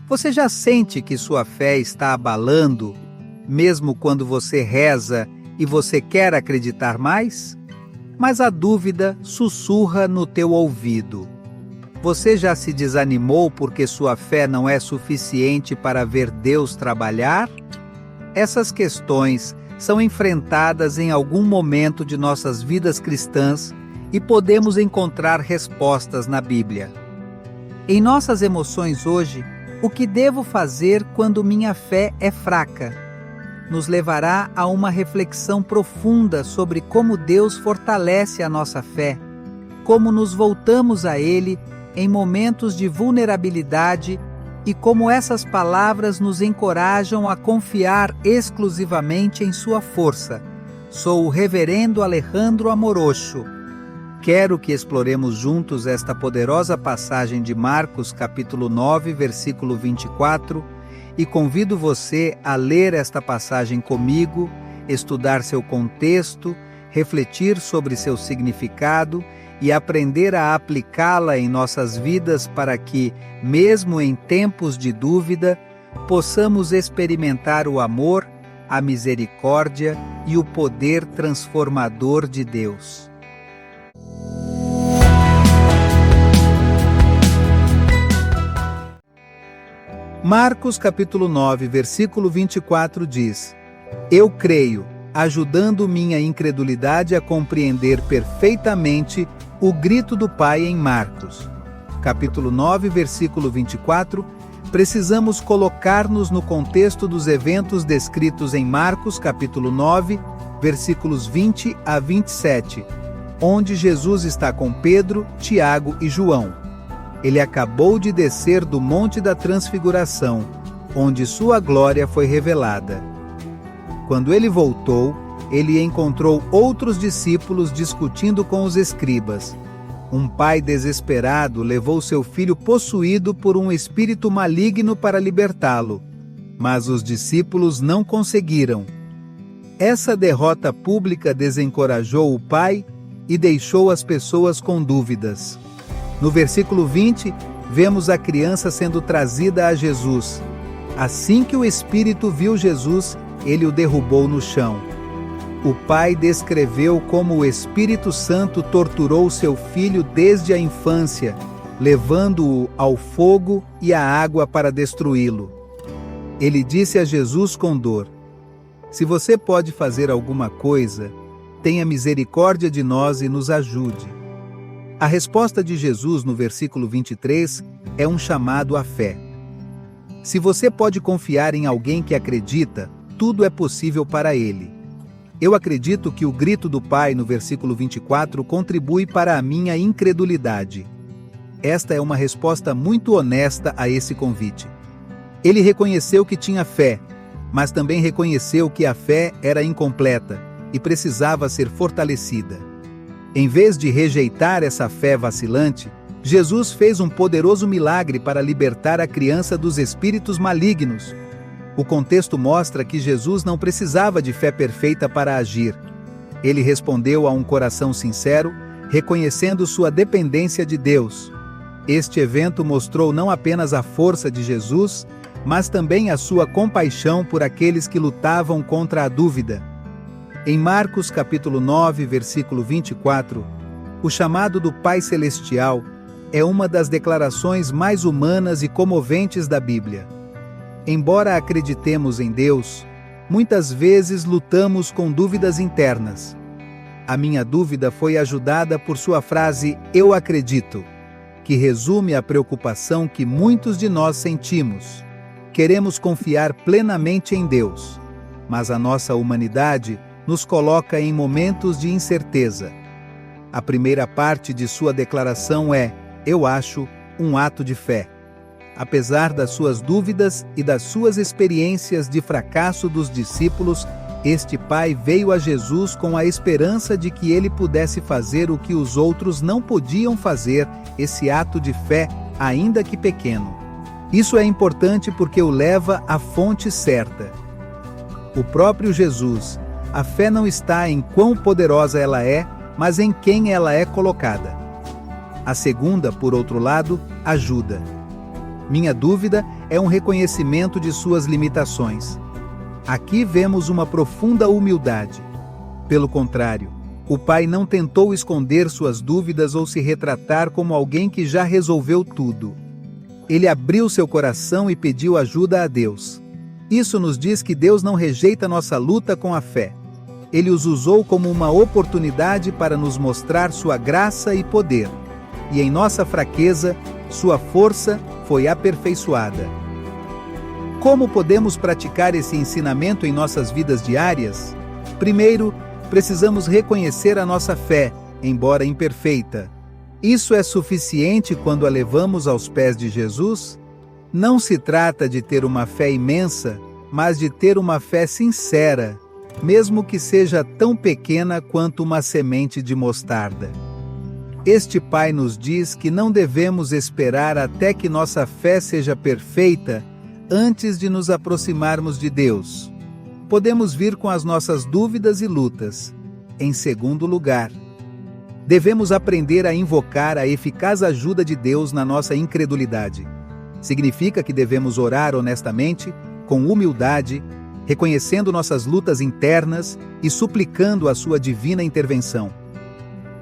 Você já sente que sua fé está abalando, mesmo quando você reza e você quer acreditar mais? Mas a dúvida sussurra no teu ouvido. Você já se desanimou porque sua fé não é suficiente para ver Deus trabalhar? Essas questões são enfrentadas em algum momento de nossas vidas cristãs e podemos encontrar respostas na Bíblia. Em nossas emoções hoje, o que devo fazer quando minha fé é fraca? Nos levará a uma reflexão profunda sobre como Deus fortalece a nossa fé, como nos voltamos a Ele em momentos de vulnerabilidade e como essas palavras nos encorajam a confiar exclusivamente em sua força. Sou o Reverendo Alejandro Amorocho. Quero que exploremos juntos esta poderosa passagem de Marcos, capítulo 9, versículo 24, e convido você a ler esta passagem comigo, estudar seu contexto, refletir sobre seu significado e aprender a aplicá-la em nossas vidas para que, mesmo em tempos de dúvida, possamos experimentar o amor, a misericórdia e o poder transformador de Deus. Marcos capítulo 9, versículo 24 diz: Eu creio, ajudando minha incredulidade a compreender perfeitamente o grito do Pai em Marcos. Capítulo 9, versículo 24, precisamos colocar-nos no contexto dos eventos descritos em Marcos capítulo 9, versículos 20 a 27, onde Jesus está com Pedro, Tiago e João. Ele acabou de descer do Monte da Transfiguração, onde sua glória foi revelada. Quando ele voltou, ele encontrou outros discípulos discutindo com os escribas. Um pai desesperado levou seu filho possuído por um espírito maligno para libertá-lo, mas os discípulos não conseguiram. Essa derrota pública desencorajou o pai e deixou as pessoas com dúvidas. No versículo 20, vemos a criança sendo trazida a Jesus. Assim que o Espírito viu Jesus, ele o derrubou no chão. O pai descreveu como o Espírito Santo torturou seu filho desde a infância, levando-o ao fogo e à água para destruí-lo. Ele disse a Jesus com dor: Se você pode fazer alguma coisa, tenha misericórdia de nós e nos ajude. A resposta de Jesus no versículo 23 é um chamado à fé. Se você pode confiar em alguém que acredita, tudo é possível para ele. Eu acredito que o grito do Pai no versículo 24 contribui para a minha incredulidade. Esta é uma resposta muito honesta a esse convite. Ele reconheceu que tinha fé, mas também reconheceu que a fé era incompleta e precisava ser fortalecida. Em vez de rejeitar essa fé vacilante, Jesus fez um poderoso milagre para libertar a criança dos espíritos malignos. O contexto mostra que Jesus não precisava de fé perfeita para agir. Ele respondeu a um coração sincero, reconhecendo sua dependência de Deus. Este evento mostrou não apenas a força de Jesus, mas também a sua compaixão por aqueles que lutavam contra a dúvida. Em Marcos capítulo 9, versículo 24, o chamado do Pai Celestial é uma das declarações mais humanas e comoventes da Bíblia. Embora acreditemos em Deus, muitas vezes lutamos com dúvidas internas. A minha dúvida foi ajudada por sua frase "Eu acredito", que resume a preocupação que muitos de nós sentimos. Queremos confiar plenamente em Deus, mas a nossa humanidade nos coloca em momentos de incerteza. A primeira parte de sua declaração é, eu acho, um ato de fé. Apesar das suas dúvidas e das suas experiências de fracasso dos discípulos, este pai veio a Jesus com a esperança de que ele pudesse fazer o que os outros não podiam fazer, esse ato de fé, ainda que pequeno. Isso é importante porque o leva à fonte certa. O próprio Jesus. A fé não está em quão poderosa ela é, mas em quem ela é colocada. A segunda, por outro lado, ajuda. Minha dúvida é um reconhecimento de suas limitações. Aqui vemos uma profunda humildade. Pelo contrário, o pai não tentou esconder suas dúvidas ou se retratar como alguém que já resolveu tudo. Ele abriu seu coração e pediu ajuda a Deus. Isso nos diz que Deus não rejeita nossa luta com a fé. Ele os usou como uma oportunidade para nos mostrar sua graça e poder. E em nossa fraqueza, sua força foi aperfeiçoada. Como podemos praticar esse ensinamento em nossas vidas diárias? Primeiro, precisamos reconhecer a nossa fé, embora imperfeita. Isso é suficiente quando a levamos aos pés de Jesus? Não se trata de ter uma fé imensa, mas de ter uma fé sincera, mesmo que seja tão pequena quanto uma semente de mostarda. Este pai nos diz que não devemos esperar até que nossa fé seja perfeita antes de nos aproximarmos de Deus. Podemos vir com as nossas dúvidas e lutas. Em segundo lugar, devemos aprender a invocar a eficaz ajuda de Deus na nossa incredulidade. Significa que devemos orar honestamente, com humildade, reconhecendo nossas lutas internas e suplicando a sua divina intervenção.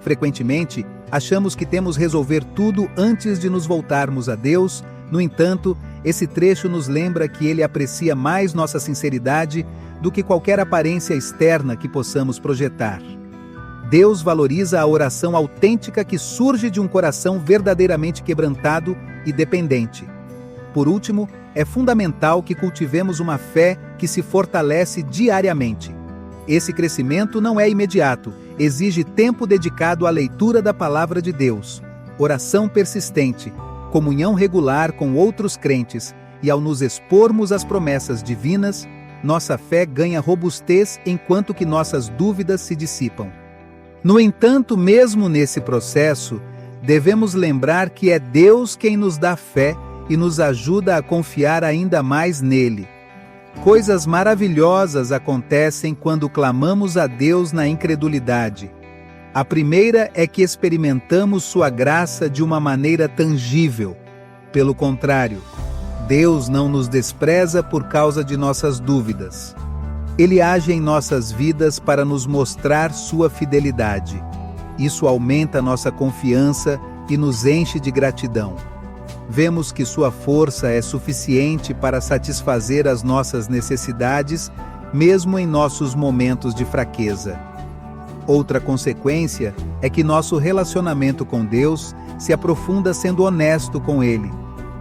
Frequentemente, achamos que temos resolver tudo antes de nos voltarmos a Deus. No entanto, esse trecho nos lembra que Ele aprecia mais nossa sinceridade do que qualquer aparência externa que possamos projetar. Deus valoriza a oração autêntica que surge de um coração verdadeiramente quebrantado e dependente. Por último, é fundamental que cultivemos uma fé que se fortalece diariamente. Esse crescimento não é imediato, exige tempo dedicado à leitura da Palavra de Deus, oração persistente, comunhão regular com outros crentes e ao nos expormos às promessas divinas, nossa fé ganha robustez enquanto que nossas dúvidas se dissipam. No entanto, mesmo nesse processo, devemos lembrar que é Deus quem nos dá fé e nos ajuda a confiar ainda mais nele. Coisas maravilhosas acontecem quando clamamos a Deus na incredulidade. A primeira é que experimentamos sua graça de uma maneira tangível. Pelo contrário, Deus não nos despreza por causa de nossas dúvidas. Ele age em nossas vidas para nos mostrar sua fidelidade. Isso aumenta nossa confiança e nos enche de gratidão. Vemos que sua força é suficiente para satisfazer as nossas necessidades, mesmo em nossos momentos de fraqueza. Outra consequência é que nosso relacionamento com Deus se aprofunda sendo honesto com Ele,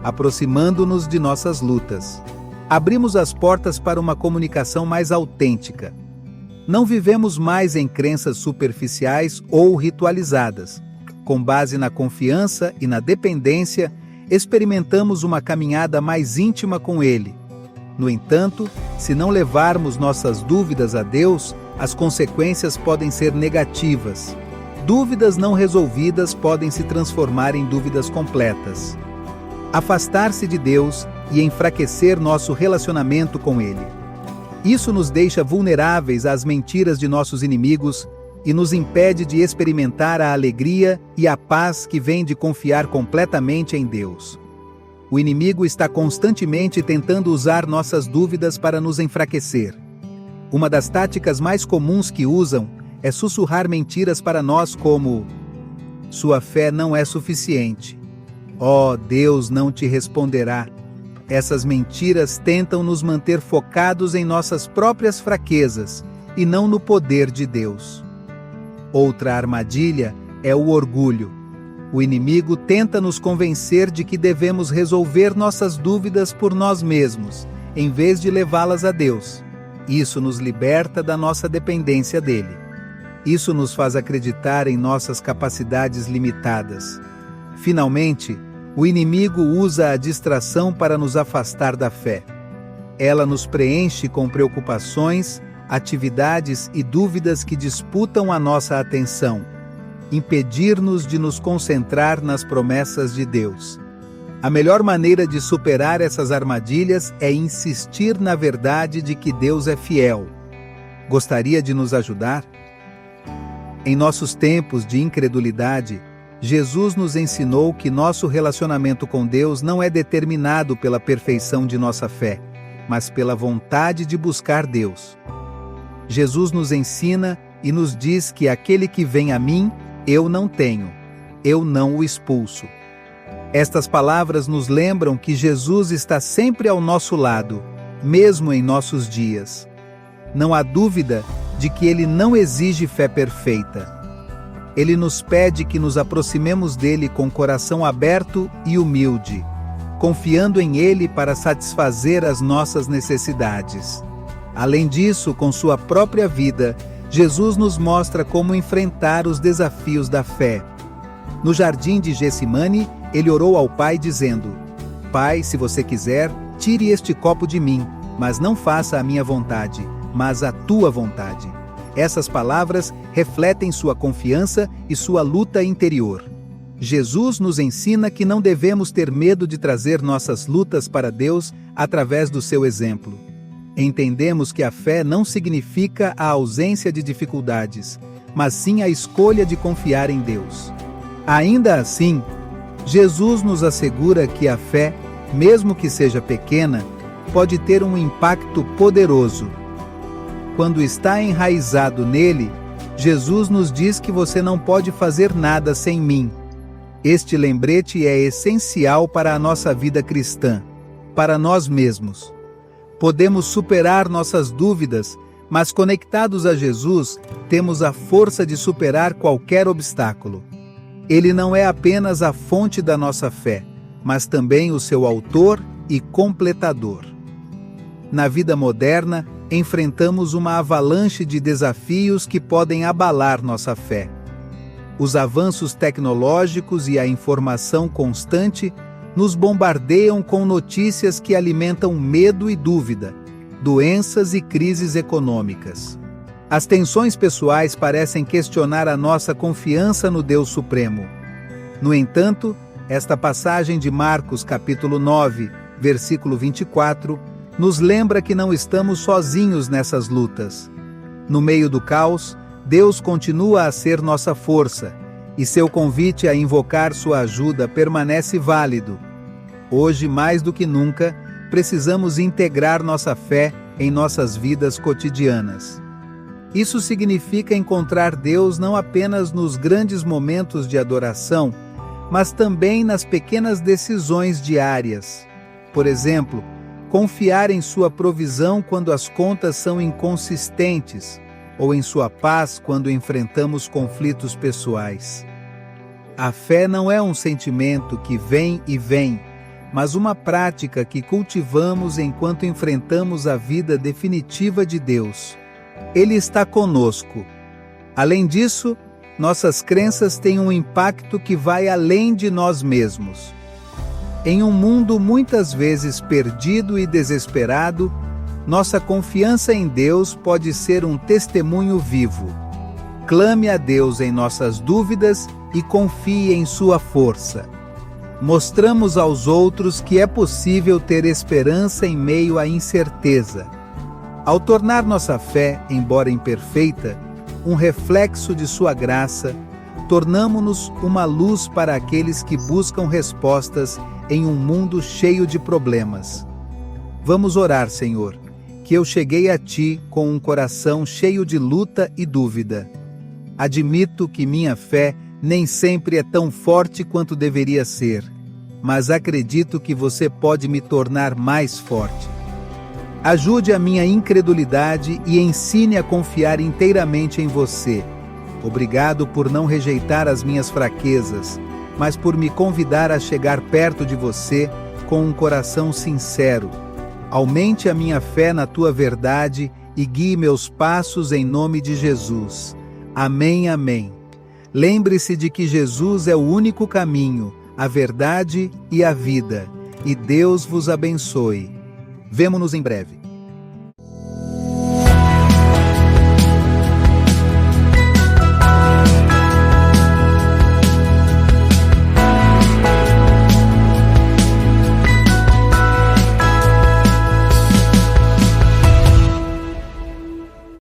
aproximando-nos de nossas lutas. Abrimos as portas para uma comunicação mais autêntica. Não vivemos mais em crenças superficiais ou ritualizadas. Com base na confiança e na dependência, experimentamos uma caminhada mais íntima com Ele. No entanto, se não levarmos nossas dúvidas a Deus, as consequências podem ser negativas. Dúvidas não resolvidas podem se transformar em dúvidas completas. Afastar-se de Deus e enfraquecer nosso relacionamento com Ele. Isso nos deixa vulneráveis às mentiras de nossos inimigos e nos impede de experimentar a alegria e a paz que vem de confiar completamente em Deus. O inimigo está constantemente tentando usar nossas dúvidas para nos enfraquecer. Uma das táticas mais comuns que usam é sussurrar mentiras para nós como: sua fé não é suficiente. Oh, Deus não te responderá. Essas mentiras tentam nos manter focados em nossas próprias fraquezas e não no poder de Deus. Outra armadilha é o orgulho. O inimigo tenta nos convencer de que devemos resolver nossas dúvidas por nós mesmos, em vez de levá-las a Deus. Isso nos liberta da nossa dependência dele. Isso nos faz acreditar em nossas capacidades limitadas. Finalmente, o inimigo usa a distração para nos afastar da fé. Ela nos preenche com preocupações, atividades e dúvidas que disputam a nossa atenção, impedir-nos de nos concentrar nas promessas de Deus. A melhor maneira de superar essas armadilhas é insistir na verdade de que Deus é fiel. Gostaria de nos ajudar? Em nossos tempos de incredulidade, Jesus nos ensinou que nosso relacionamento com Deus não é determinado pela perfeição de nossa fé, mas pela vontade de buscar Deus. Jesus nos ensina e nos diz que aquele que vem a mim, eu não tenho, eu não o expulso. Estas palavras nos lembram que Jesus está sempre ao nosso lado, mesmo em nossos dias. Não há dúvida de que Ele não exige fé perfeita. Ele nos pede que nos aproximemos dele com coração aberto e humilde, confiando em Ele para satisfazer as nossas necessidades. Além disso, com sua própria vida, Jesus nos mostra como enfrentar os desafios da fé. No jardim de Getsemane, ele orou ao Pai dizendo: Pai, se você quiser, tire este copo de mim, mas não faça a minha vontade, mas a tua vontade. Essas palavras refletem sua confiança e sua luta interior. Jesus nos ensina que não devemos ter medo de trazer nossas lutas para Deus através do seu exemplo. Entendemos que a fé não significa a ausência de dificuldades, mas sim a escolha de confiar em Deus. Ainda assim, Jesus nos assegura que a fé, mesmo que seja pequena, pode ter um impacto poderoso. Quando está enraizado nele, Jesus nos diz que você não pode fazer nada sem mim. Este lembrete é essencial para a nossa vida cristã, para nós mesmos. Podemos superar nossas dúvidas, mas conectados a Jesus, temos a força de superar qualquer obstáculo. Ele não é apenas a fonte da nossa fé, mas também o seu autor e completador. Na vida moderna, enfrentamos uma avalanche de desafios que podem abalar nossa fé. Os avanços tecnológicos e a informação constante nos bombardeiam com notícias que alimentam medo e dúvida, doenças e crises econômicas. As tensões pessoais parecem questionar a nossa confiança no Deus Supremo. No entanto, esta passagem de Marcos, capítulo 9, versículo 24, nos lembra que não estamos sozinhos nessas lutas. No meio do caos, Deus continua a ser nossa força, e seu convite a invocar sua ajuda permanece válido. Hoje, mais do que nunca, precisamos integrar nossa fé em nossas vidas cotidianas. Isso significa encontrar Deus não apenas nos grandes momentos de adoração, mas também nas pequenas decisões diárias. Por exemplo, confiar em sua provisão quando as contas são inconsistentes, ou em sua paz quando enfrentamos conflitos pessoais. A fé não é um sentimento que vem e vem, mas uma prática que cultivamos enquanto enfrentamos a vida definitiva de Deus. Ele está conosco. Além disso, nossas crenças têm um impacto que vai além de nós mesmos. Em um mundo muitas vezes perdido e desesperado, nossa confiança em Deus pode ser um testemunho vivo. Clame a Deus em nossas dúvidas e confie em sua força. Mostramos aos outros que é possível ter esperança em meio à incerteza. Ao tornar nossa fé, embora imperfeita, um reflexo de sua graça, tornamo-nos uma luz para aqueles que buscam respostas em um mundo cheio de problemas. Vamos orar, Senhor, que eu cheguei a Ti com um coração cheio de luta e dúvida. Admito que minha fé nem sempre é tão forte quanto deveria ser, mas acredito que você pode me tornar mais forte. Ajude a minha incredulidade e ensine a confiar inteiramente em você. Obrigado por não rejeitar as minhas fraquezas, mas por me convidar a chegar perto de você com um coração sincero. Aumente a minha fé na tua verdade e guie meus passos em nome de Jesus. Amém, amém. Lembre-se de que Jesus é o único caminho, a verdade e a vida, e Deus vos abençoe. Vemo-nos em breve.